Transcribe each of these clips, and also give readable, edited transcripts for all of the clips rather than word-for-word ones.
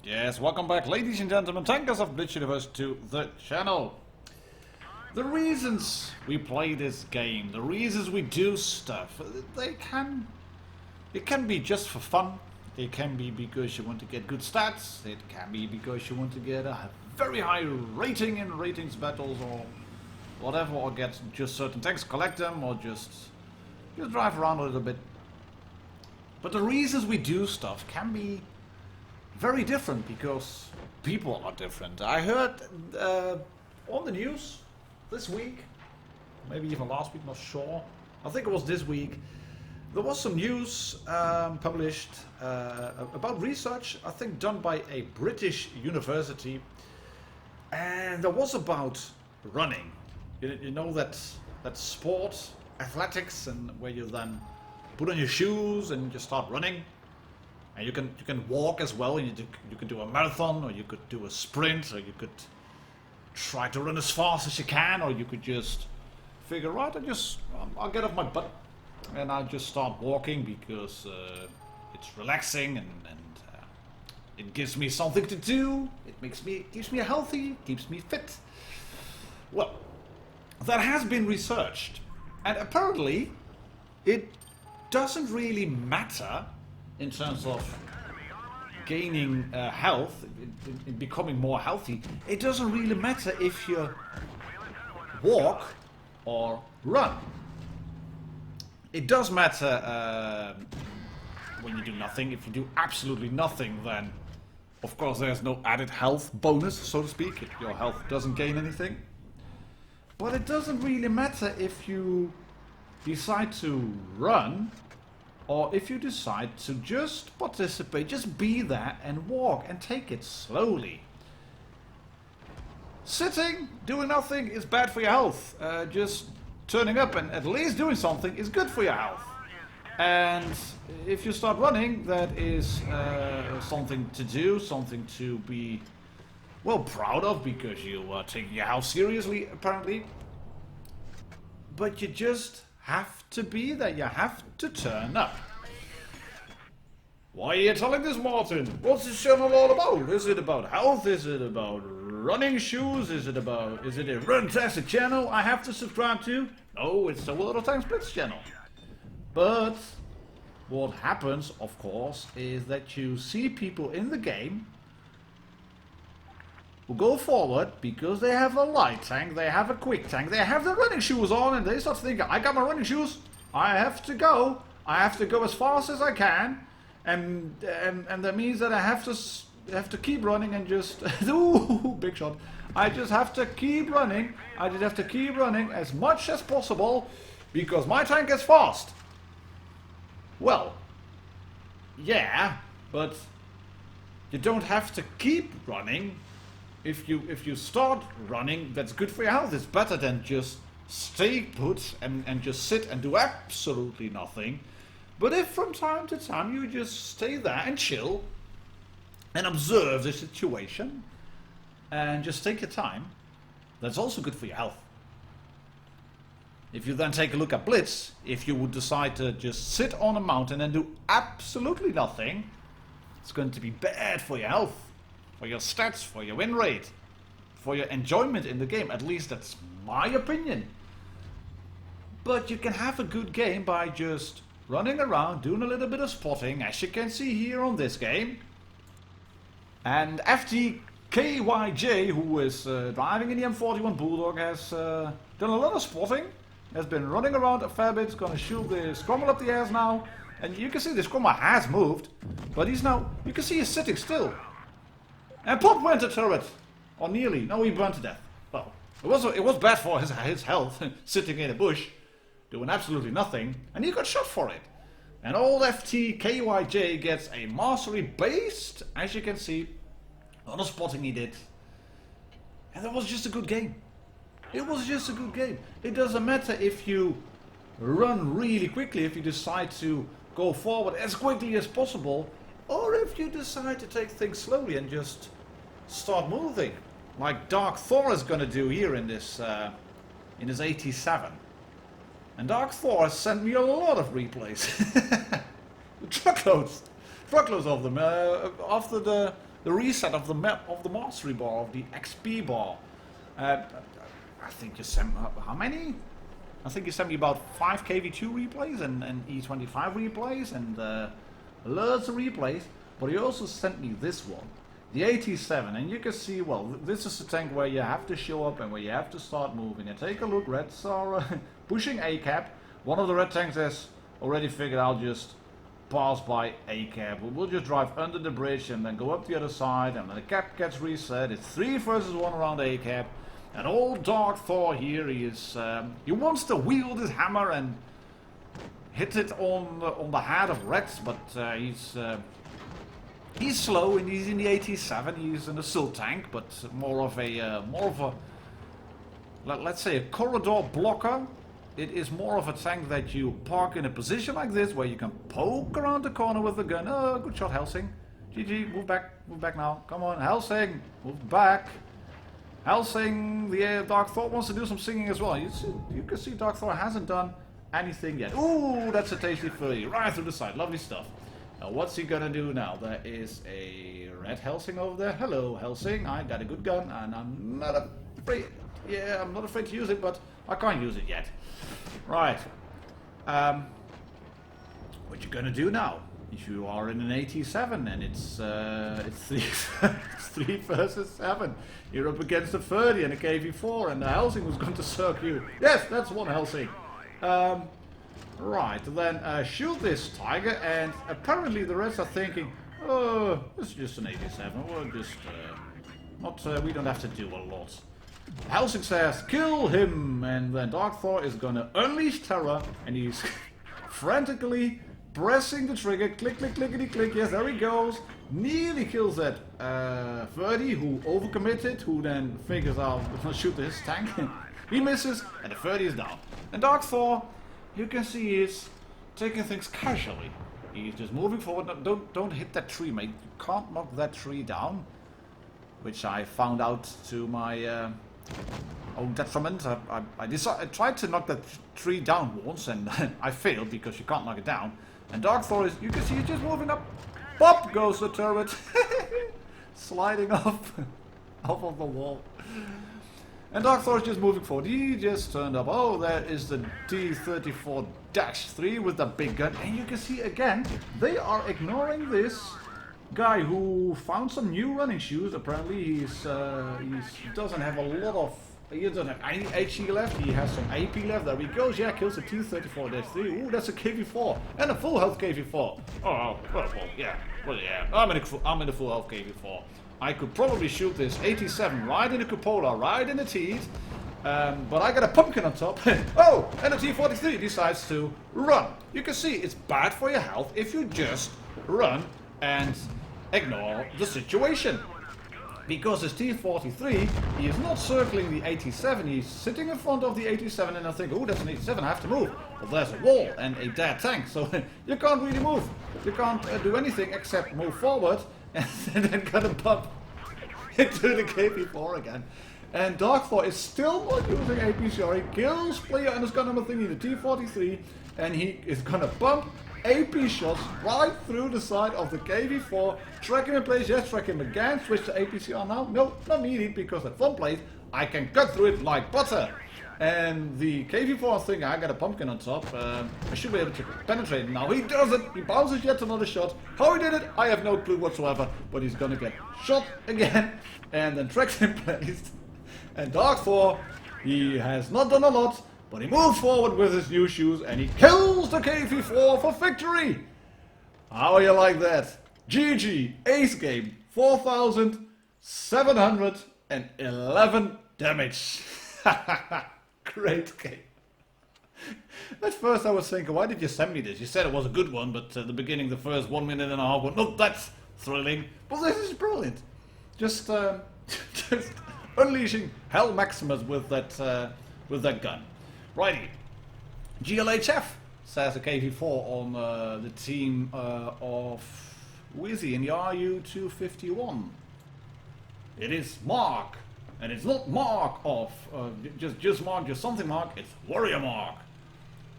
Yes, welcome back, ladies and gentlemen, tankers of Blitz Universe, to the channel. The reasons we play this game, the reasons we do stuff, it can be just for fun. It can be because you want to get good stats. It can be because you want to get a very high rating in ratings battles or whatever, or get just certain tanks, collect them, or just drive around a little bit. But the reasons we do stuff can be very different because people are different. I heard on the news this week, maybe even last week, not sure. I think it was this week. There was some news published about research, I think done by a British university, and there was about running. You know that sport, athletics, and where you then put on your shoes and you start running. And you can walk as well. You can do a marathon, or you could do a sprint, or you could try to run as fast as you can, or you could just figure, right, I'll get off my butt and I'll just start walking because it's relaxing and it gives me something to do. It keeps me healthy, keeps me fit. Well, that has been researched, and apparently it doesn't really matter in terms of gaining health, in becoming more healthy. It doesn't really matter if you walk or run. It does matter when you do nothing. If you do absolutely nothing, then of course there's no added health bonus, so to speak. Your health doesn't gain anything. But it doesn't really matter if you decide to run, or if you decide to just participate, just be there and walk and take it slowly. Sitting, doing nothing is bad for your health. Just turning up and at least doing something is good for your health. And if you start running, that is something to do, something to be, well, proud of, because you are taking your health seriously, apparently. But you just have to be there, you have to turn up. Why are you telling this, Martin? What's this channel all about? Is it about health? Is it about running shoes? Is it a runtastic channel I have to subscribe to? No, it's the World of Tanks Blitz channel. But what happens, of course, is that you see people in the game who go forward because they have a light tank, they have a quick tank, they have the running shoes on, and they start thinking, I got my running shoes, I have to go as fast as I can, and that means that I have to keep running and just ooh, big shot. I just have to keep running. I just have to keep running as much as possible because my tank is fast. Well, yeah, but you don't have to keep running. If you start running, that's good for your health. It's better than just stay put and just sit and do absolutely nothing. But if from time to time you just stay there and chill and observe the situation and just take your time, that's also good for your health. If you then take a look at Blitz, if you would decide to just sit on a mountain and do absolutely nothing, it's going to be bad for your health, for your stats, for your win rate, for your enjoyment in the game. At least that's my opinion. But you can have a good game by just running around, doing a little bit of spotting, as you can see here on this game. And FT KYJ, who is driving in the M41 Bulldog, has done a lot of spotting. Has been running around a fair bit. Going to shoot the scrumble up the ass now. And you can see the scrumble has moved. But he's now, you can see he's sitting still. And pop went a turret. Or nearly. No, he burned to death. Well, it was bad for his health, sitting in a bush, doing absolutely nothing. And he got shot for it. And old FT KYJ gets a mastery based, as you can see, on the spotting he did. And that was just a good game. It was just a good game. It doesn't matter if you run really quickly, if you decide to go forward as quickly as possible, or if you decide to take things slowly and just start moving, like Dark Thor is going to do here in this AT7. And Dark Thor has sent me a lot of replays, truckloads of them after the reset of the mastery bar, of the XP bar. I think you sent how many? I think you sent me about 5 KV2 replays and E25 replays and loads of replays. But he also sent me this one, the AT7, and you can see, well, this is a tank where you have to show up and where you have to start moving. And take a look, Reds are pushing A-cap. One of the red tanks has already figured out just pass by A-cap. We'll just drive under the bridge and then go up the other side, and when the cap gets reset, it's 3 versus 1 around A-cap. And old Dark Thor here, he wants to wield his hammer and hit it on the head of Reds, but he's slow and he's in the AT7. He's an assault tank, but more of a let's say a corridor blocker. It is more of a tank that you park in a position like this, where you can poke around the corner with the gun. Oh, good shot, Helsing. GG, move back now. Come on, Helsing, move back. Helsing, the Dark Thor wants to do some singing as well. You can see Dark Thor hasn't done anything yet. Ooh, that's a tasty 30, right through the side. Lovely stuff. Now, what's he gonna do now? There is a red Helsing over there. Hello, Helsing. I got a good gun, and I'm not afraid. Yeah, I'm not afraid to use it, but I can't use it yet. Right. What you gonna do now? If you are in an AT7 and it's 3 versus 7, you're up against a 30 and a KV4, and the Helsing was going to circle you. Yes, that's one Helsing. Right, then shoot this tiger, and apparently the rest are thinking, oh, it's just an AT7. We're just we don't have to do a lot. Helsing says, kill him, and then Dark Thor is gonna unleash terror, and he's frantically pressing the trigger, click, click, clickety, click. Yes, there he goes. Nearly kills that 30 who overcommitted, who then figures out to shoot this tank. He misses, and the 30 is down. And Dark Thor, you can see he's taking things casually. He's just moving forward. No, don't hit that tree, mate. You can't knock that tree down. Which I found out to my own detriment. I tried to knock that tree down once, and I failed because you can't knock it down. And Dark Thor is, you can see, he's just moving up. Pop goes the turret. Sliding off of the wall. And Dark Thor is just moving forward. He just turned up. Oh, there is the D34-3 with the big gun. And you can see again, they are ignoring this guy who found some new running shoes. Apparently he doesn't have a lot of, he doesn't have any HE left. He has some AP left. There he goes. Yeah, kills the T34-3. Ooh, that's a KV4 and a full health KV4. Oh, well, yeah. Well, yeah. I'm in a full health KV4. I could probably shoot this AT7 right in the cupola, right in the teeth. But I got a pumpkin on top. Oh, and the T43 decides to run. You can see it's bad for your health if you just run and ignore the situation. Because his T43, he is not circling the AT7, he's sitting in front of the AT7, and I think, oh, that's an AT7, I have to move. But there's a wall and a dead tank, so you can't really move. You can't do anything except move forward and then kind of bump into the KP4 again. And Dark Thor is still not using APCR. He kills player underscore number 3 in the T43, and he is gonna bump AP shots right through the side of the KV4. Track him in place, yes, track him again. Switch to APCR now. No, not needed, because at one place I can cut through it like butter. And the KV-4 thing, I got a pumpkin on top. I should be able to penetrate. Now he does it. He bounces yet another shot. How he did it, I have no clue whatsoever. But he's gonna get shot again. And then tracks in place. And Dark 4, he has not done a lot. But he moves forward with his new shoes. And he kills the KV-4 for victory. How you like that? GG, ace game. 4,711 damage. Great game. At first I was thinking, why did you send me this? You said it was a good one, but at the beginning, the first 1 minute and a half, well, no, that's thrilling. But this is brilliant. Just unleashing Hell Maximus with that gun. Righty. GLHF says a KV-4 on the team of, who is he, in the RU251. It is Mark. And it's not Mark of just Mark, just something Mark, it's Warrior Mark.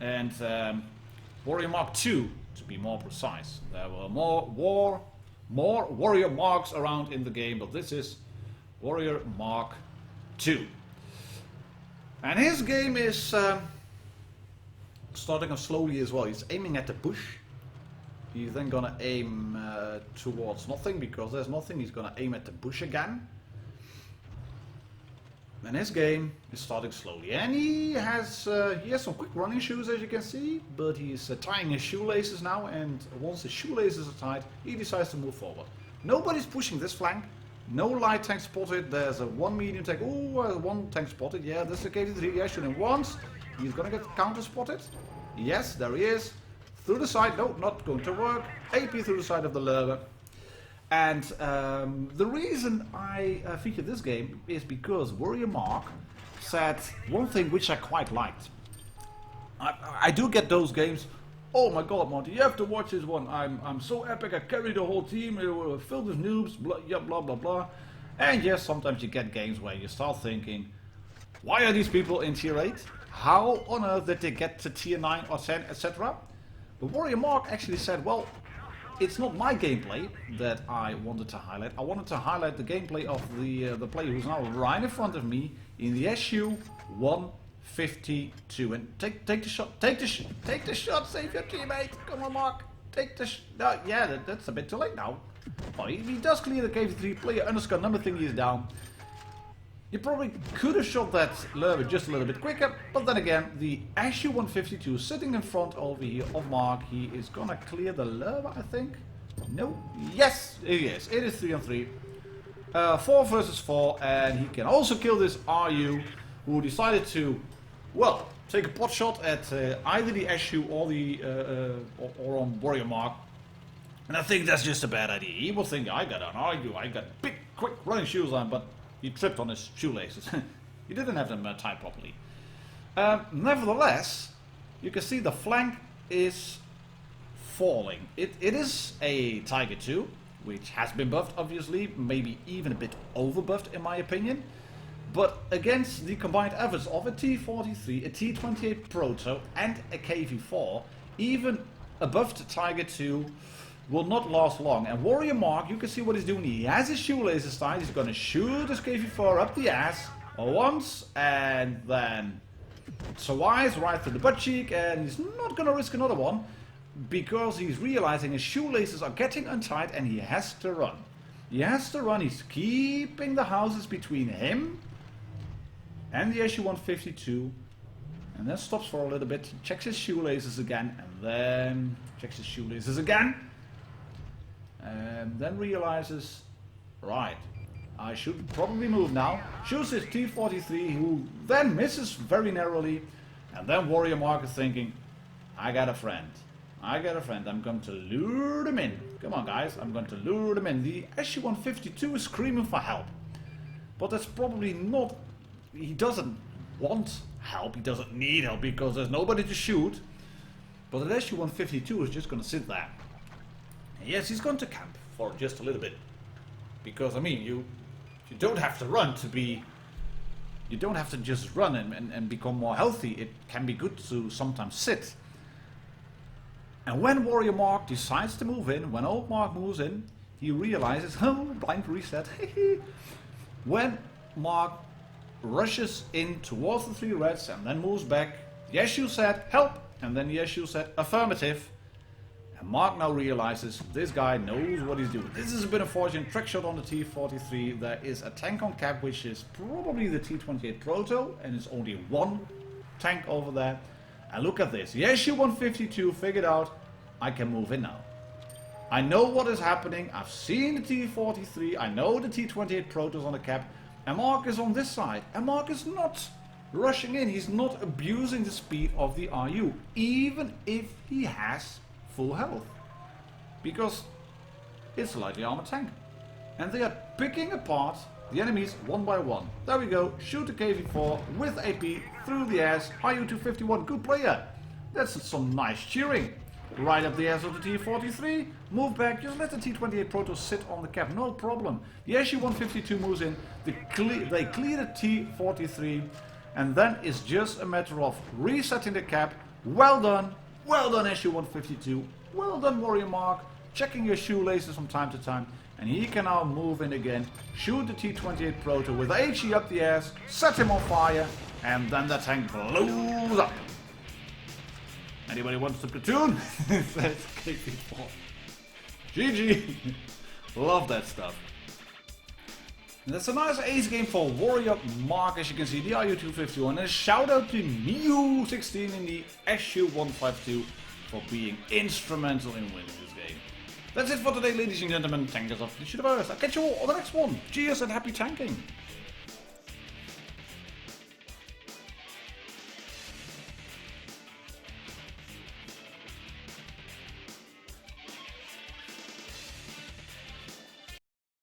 And Warrior Mark 2, to be more precise. There were more Warrior Marks around in the game, but this is Warrior Mark 2. And his game is starting off slowly as well. He's aiming at the bush. He's then gonna aim towards nothing, because there's nothing. He's gonna aim at the bush again. And his game is starting slowly, and he has some quick running shoes, as you can see, but he's tying his shoelaces now, and once his shoelaces are tied, he decides to move forward. Nobody's pushing this flank, no light tank spotted, there's a one medium tank, one tank spotted, yeah, this is a KV-3, yeah, shooting once, he's gonna get counter spotted, yes, there he is, through the side, no, not going to work, AP through the side of the lever. And the reason I featured this game is because Warrior Mark said one thing which I quite liked. I do get those games, oh my god Monty, you have to watch this one, I'm so epic, I carry the whole team, filled with noobs, blah, yeah, blah blah blah. And yes, sometimes you get games where you start thinking, why are these people in tier 8? How on earth did they get to tier 9 or 10, etc.? But Warrior Mark actually said, well, it's not my gameplay that I wanted to highlight. I wanted to highlight the gameplay of the player who's now right in front of me in the SU-152. And take the shot, take the shot, save your teammate. Come on, Mark, take the shot. No, yeah, that's a bit too late now. Oh, he does clear the KV-3 player underscore number thing is down. You probably could have shot that lever just a little bit quicker, but then again, the SU-152 sitting in front over here of Mark, he is gonna clear the lever, I think. No, yes, it is. It is 3 on 3. 4 versus 4, and he can also kill this RU, who decided to, well, take a pot shot at either the SU or the or on Warrior Mark. And I think that's just a bad idea. He was thinking, I got an RU, I got big, quick running shoes on, but he tripped on his shoelaces. He didn't have them tied properly. Nevertheless, you can see the flank is falling. It is a Tiger 2, which has been buffed, obviously, maybe even a bit over buffed in my opinion. But against the combined efforts of a T43, a T28 Proto, and a KV-4, even a buffed Tiger 2 will not last long. And Warrior Mark, you can see what he's doing. He has his shoelaces tied. He's going to shoot his KV-4 up the ass once, and then twice right through the butt cheek, and he's not going to risk another one because he's realizing his shoelaces are getting untied and he has to run. He has to run. He's keeping the houses between him and the SU-152, and then stops for a little bit. He checks his shoelaces again, and then checks his shoelaces again. And then realizes, right, I should probably move now. Shoots his T43, who then misses very narrowly. And then Warrior Mark is thinking, I got a friend. I got a friend. I'm going to lure them in. Come on, guys. I'm going to lure them in. The SU-152 is screaming for help. But that's probably not... He doesn't want help. He doesn't need help because there's nobody to shoot. But the SU-152 is just going to sit there. Yes, he's going to camp for just a little bit, because I mean, you don't have to run to be, you don't have to just run and become more healthy. It can be good to sometimes sit. And when Warrior Mark decides to move in, when old Mark moves in, he realizes, oh, blind reset. When Mark rushes in towards the 3 reds and then moves back. Yeshu said help, and then Yeshu said affirmative. And Mark now realizes this guy knows what he's doing. This is a bit unfortunate. Trick shot on the T-43. There is a tank on cap, which is probably the T-28 Proto, and it's only one tank over there. And look at this. Yeshu 152 figured out I can move in now. I know what is happening. I've seen the T-43. I know the T-28 Proto's on the cap. And Mark is on this side. And Mark is not rushing in. He's not abusing the speed of the RU, even if he has full health, because it's a lightly armored tank, and they are picking apart the enemies one by one. There we go. Shoot the KV4 with AP through the ass. RU251, good player. That's some nice cheering. Right up the ass of the T-43. Move back. Just let the T-28 Proto sit on the cap. No problem. The SU-152 moves in. They clear the T-43, and then it's just a matter of resetting the cap. Well done. Well done, SU-152. Well done, Warrior Mark. Checking your shoelaces from time to time. And he can now move in again. Shoot the T-28 Proto with HE up the ass. Set him on fire. And then the tank blows up. Anybody wants to platoon? Says KP4. GG. Love that stuff. And that's a nice ace game for Warrior Mark, as you can see, the RU251. And a shout out to Neo16 in the SU152 for being instrumental in winning this game. That's it for today, ladies and gentlemen, tankers of the universe. I'll catch you all on the next one. Cheers and happy tanking.